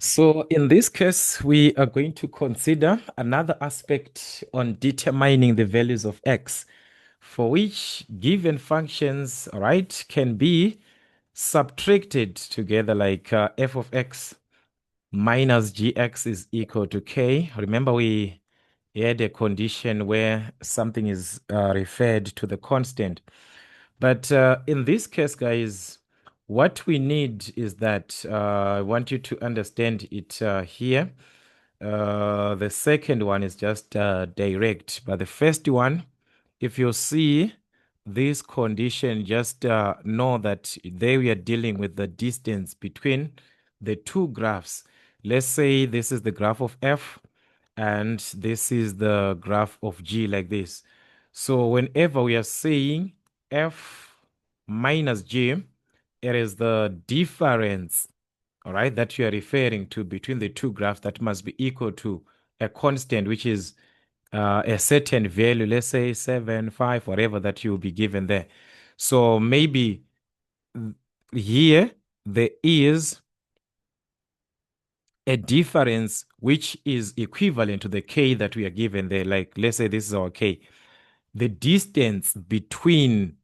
So in this case, we are going to consider another aspect on determining the values of x, for which given functions, all right, can be subtracted together like f of x minus gx is equal to k. Remember, we had a condition where something is referred to the constant. But in this case, guys, what we need is that I want you to understand it here. The second one is just direct, but the first one, if you see this condition, just know that there we are dealing with the distance between the two graphs. Let's say this is the graph of f and this is the graph of g like this. So whenever we are saying f minus g, it is the difference, all right, that you are referring to between the two graphs that must be equal to a constant, which is a certain value, let's say 7, 5, whatever that you will be given there. So maybe here there is a difference which is equivalent to the k that we are given there. Like, let's say this is our k. The distance between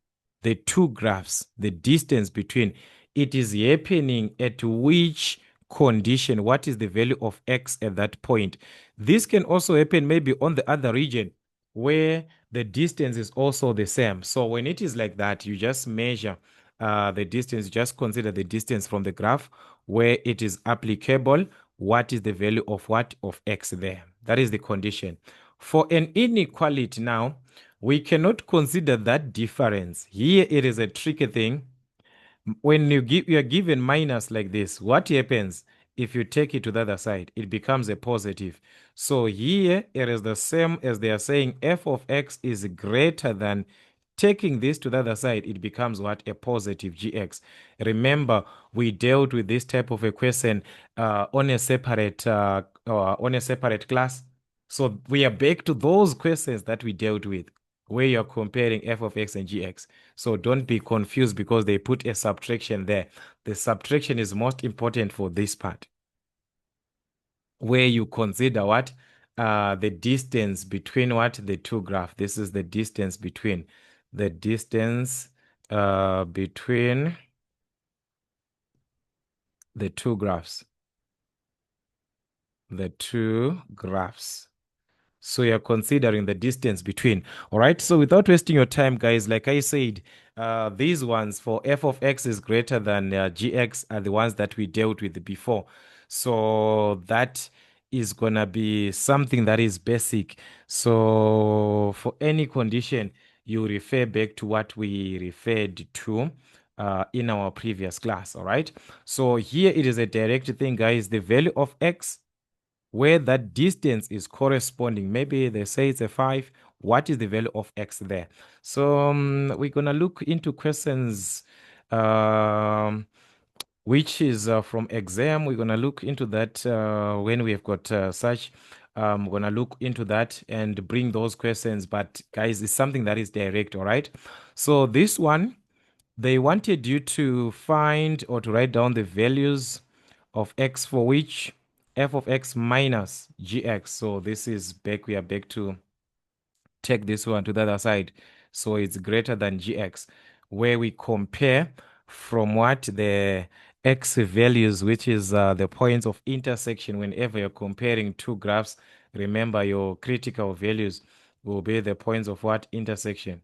the two graphs, the distance between, it is happening at which condition, what is the value of x at that point. This can also happen maybe on the other region where the distance is also the same. So when it is like that, you just measure the distance, just consider the distance from the graph where it is applicable. What is the value of what of x there? That is the condition. For an inequality now, we cannot consider that difference. Here it is a tricky thing. When you are given minus like this, what happens if you take it to the other side? It becomes a positive. So here it is the same as they are saying f of x is greater than, taking this to the other side, it becomes what? A positive gx. Remember, we dealt with this type of equation on a separate class. So we are back to those questions that we dealt with, where you're comparing f of x and gx. So don't be confused because they put a subtraction there. The subtraction is most important for this part, where you consider what? The distance between what? The two graphs. This is the distance between. The distance between the two graphs. The two graphs. So you're considering the distance between. All right. So without wasting your time, guys, like I said, these ones for f of x is greater than gx are the ones that we dealt with before. So that is going to be something that is basic. So for any condition, you refer back to what we referred to in our previous class. All right. So here it is a direct thing, guys. The value of x where that distance is corresponding. Maybe they say it's a 5. What is the value of x there? So we're going to look into questions which is from exam. We're going to look into that when we have got such. We're going to look into that and bring those questions. But guys, it's something that is direct, all right? So this one, they wanted you to find or to write down the values of x for which f of x minus gx. So this is back, we are back to take this one to the other side. So it's greater than gx, where we compare from what? The x values, which is the points of intersection. Whenever you're comparing two graphs, remember your critical values will be the points of what? Intersection.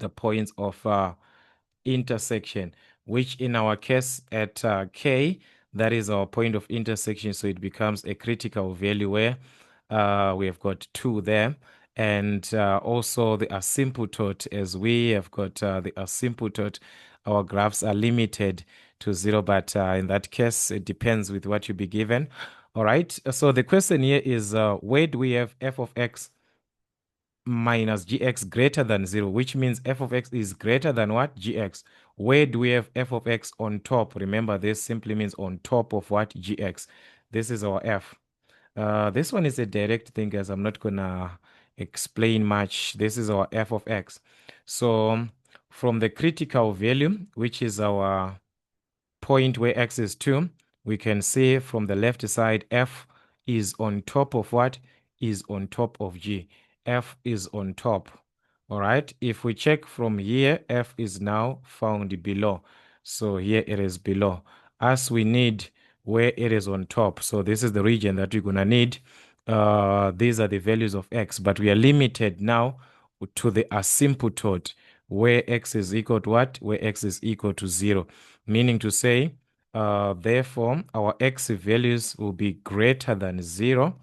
The points of intersection, which in our case at k, that is our point of intersection. So it becomes a critical value where we have got 2 there. And also the asymptote, as we have got the asymptote, our graphs are limited to 0, but in that case, it depends with what you be given. All right. So the question here is where do we have f of x minus gx greater than 0, which means f of x is greater than what? Gx. Where do we have f of x on top? Remember, this simply means on top of what? Gx. This is our f. This one is a direct thing, guys. I'm not gonna explain much. This is our f of x. So from the critical value, which is our point where x is 2, we can say from the left side, f is on top of what? Is on top of g. F is on top. All right. If we check from here, f is now found below. So here it is below. As we need where it is on top. So this is the region that we're going to need. These are the values of x, but we are limited now to the asymptote where x is equal to what? Where x is equal to 0. Meaning to say, therefore, our x values will be greater than 0,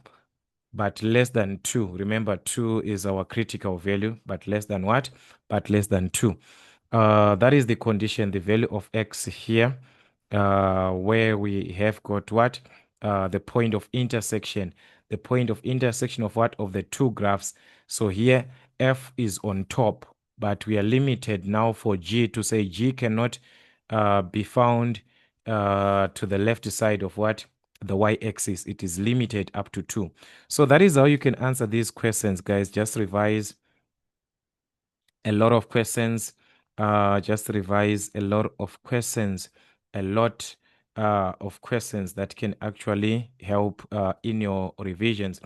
but less than 2. Remember, 2 is our critical value, but less than what? But less than 2. That is the condition, the value of x here, where we have got what? The point of intersection. The point of intersection of what? Of the two graphs. So here, f is on top, but we are limited now for g to say g cannot be found to the left side of what? The y-axis. It is limited up to 2. So that is how you can answer these questions, guys. Just revise a lot of questions. Just revise a lot of questions. A lot of questions that can actually help in your revisions.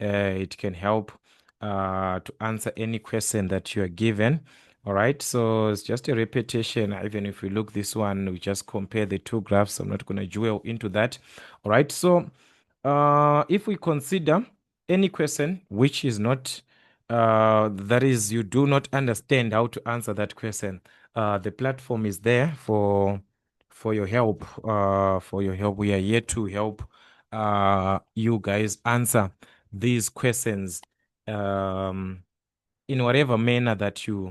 It can help to answer any question that you are given. All right, so it's just a repetition. Even if we look this one, we just compare the two graphs. I'm not going to dwell into that. All right, so if we consider any question which is not, that is, you do not understand how to answer that question, the platform is there for your help. For your help, we are here to help you guys answer these questions in whatever manner that you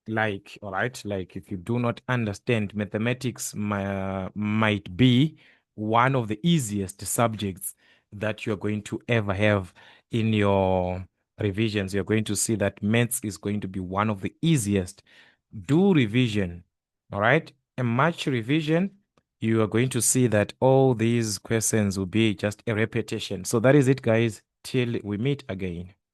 like. All right, like if you do not understand, mathematics might be one of the easiest subjects that you're going to ever have in your revisions. You're going to see that maths is going to be one of the easiest. Do revision. All right, a much revision, you are going to see that all these questions will be just a repetition. So that is it, guys, till we meet again.